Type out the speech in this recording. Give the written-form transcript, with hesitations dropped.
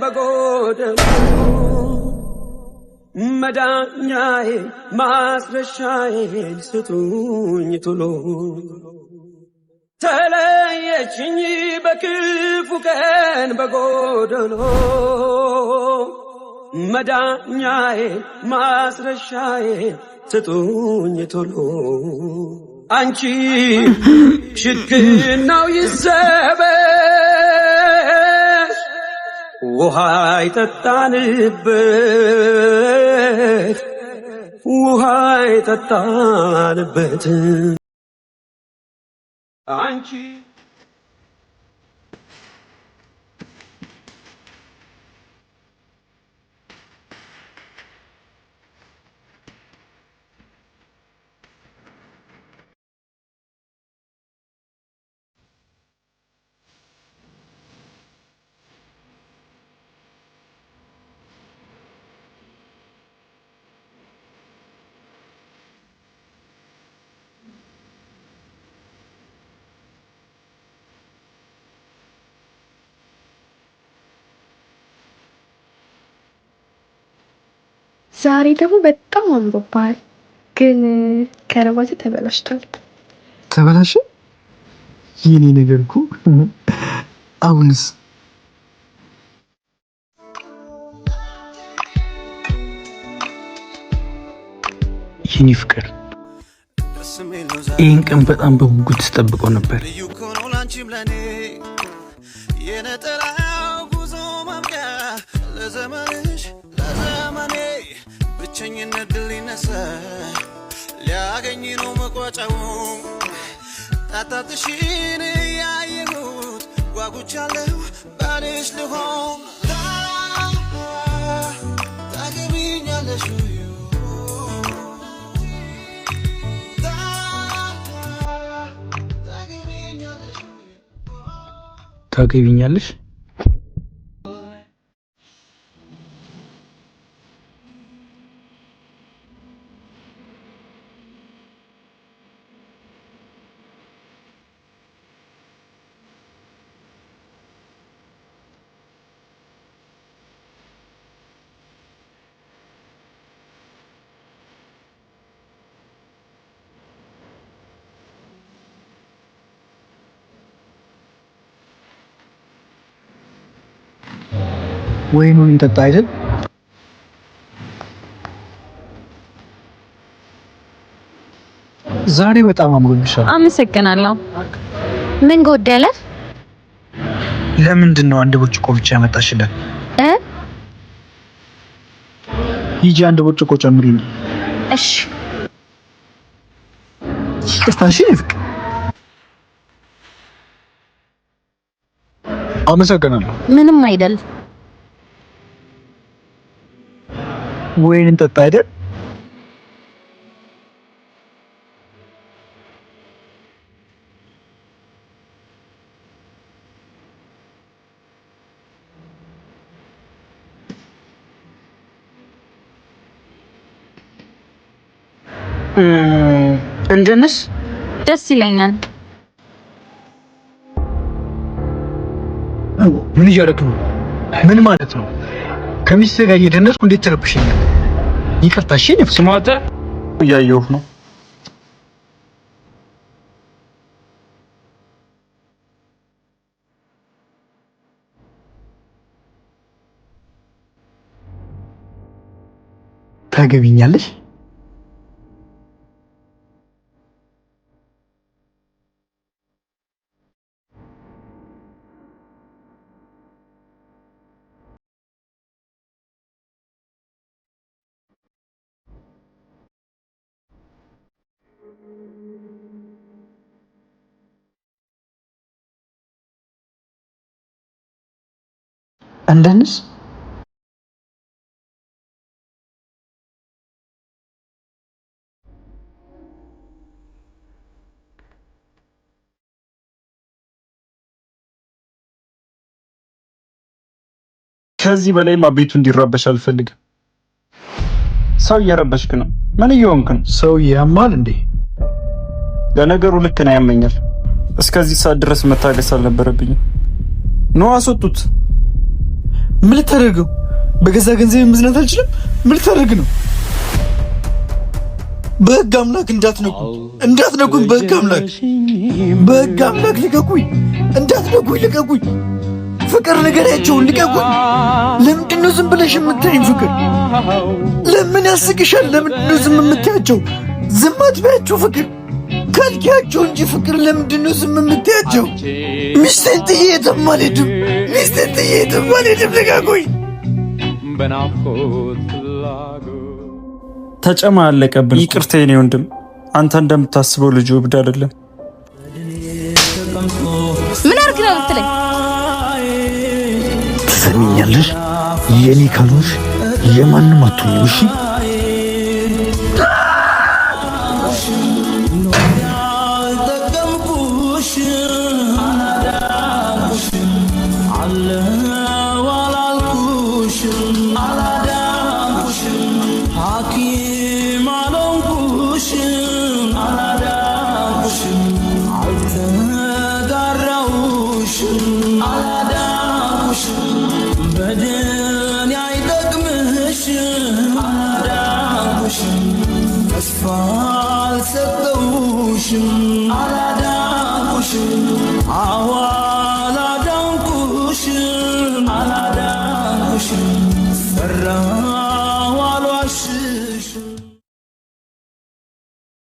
በጎደሉ መዳኛዬ ማስረሻዬ ስጡኝ ቶሎ ተለየችኝ በክፉ ቀን በጎደሎ መዳኛዬ ማስረሻዬ ስጡኝ ቶሎ አንቺ ሽክናው ይሰበሽ ውሃ ይጠጣንበት ውሃ ይጠጣንበት አንቺ ዛሬ ደግሞ በጣም አምሮብሃል፣ ግን ከረባቴ ተበላሽቷል። ተበላሽ? የኔ ነገር እኮ አሁንስ የኔ ፍቅር ይህን ቀን በጣም በጉጉት ስጠብቀው ነበር። ብቸኝነት ድል ይነሳ ሊያገኝ ነው መቋጫው ጣጣትሽን ያየሁት ጓጉቻለሁ ባልሽ ልሆን ታገቢኛለሽ ታገቢኛለሽ ወይኑን እንጠጣ አይደል? ዛሬ በጣም አምሮብሻል። አመሰግናለሁ። ምን ጎደለ? ለምንድን ነው አንድ ብርጭቆ ብቻ ያመጣሽልን? ሂጂ አንድ ብርጭቆ ጨምሪልኝ። እሺ። ይቅርታሽ ፍቅር። አመሰግናለሁ። ምንም አይደል። ወይን እንጠጣ አይደል? እንደነስ ደስ ይለኛል። ምን እያደረክ ነው? ምን ማለት ነው? ከሚስት ጋር እየደነስኩ እንዴት ተረብሽኛል? ይቅርታ። እሺ ስማተ እያየሁ ነው። ታገቢኛለሽ? እንደንስ ከዚህ በላይ ቤቱ እንዲረበሽ አልፈልግም። ሰው እየረበሽክ ነው። ምን እየሆንክ ነው? ሰው ያማል እንዴ? ለነገሩ ልክ ነው፣ ያመኛል። እስከዚህ ሰዓት ድረስ መታገስ አልነበረብኝም። ነው አስወጡት። ምን ልታደርገው? በገዛ ገንዘብ መዝናት አልችልም? ምን ልታደርግ ነው? በህግ አምላክ እንዳትነኩኝ፣ በህግ አምላክ ልቀቁኝ፣ ልቀቁኝ። ፍቅር ንገሪያቸው፣ ልቀቁኝ። ለምንድን ነው ዝም ብለሽ የምታይኝ? ፍቅር ለምን ያስቅሻል? ለምንድን ነው ዝም የምታያቸው? ዝም አትበያቸው ፍቅር፣ ከልኪያቸው እንጂ ፍቅር ለምንድን ነው ዝም የምታያቸው? ሚስቴን ጥዬ የትም አልሄድም፣ ልቀቁኝ። ተጨማለቀብን። ይቅርታ የኔ ወንድም፣ አንተ እንደምታስበው ልጁ እብድ አይደለም። ምን አርግ ነው የምትለኝ? ትሰሚኛለሽ? የኔ ካልሆንሽ የማንም አትሆኝም። እሺ Fall, set the ocean, all I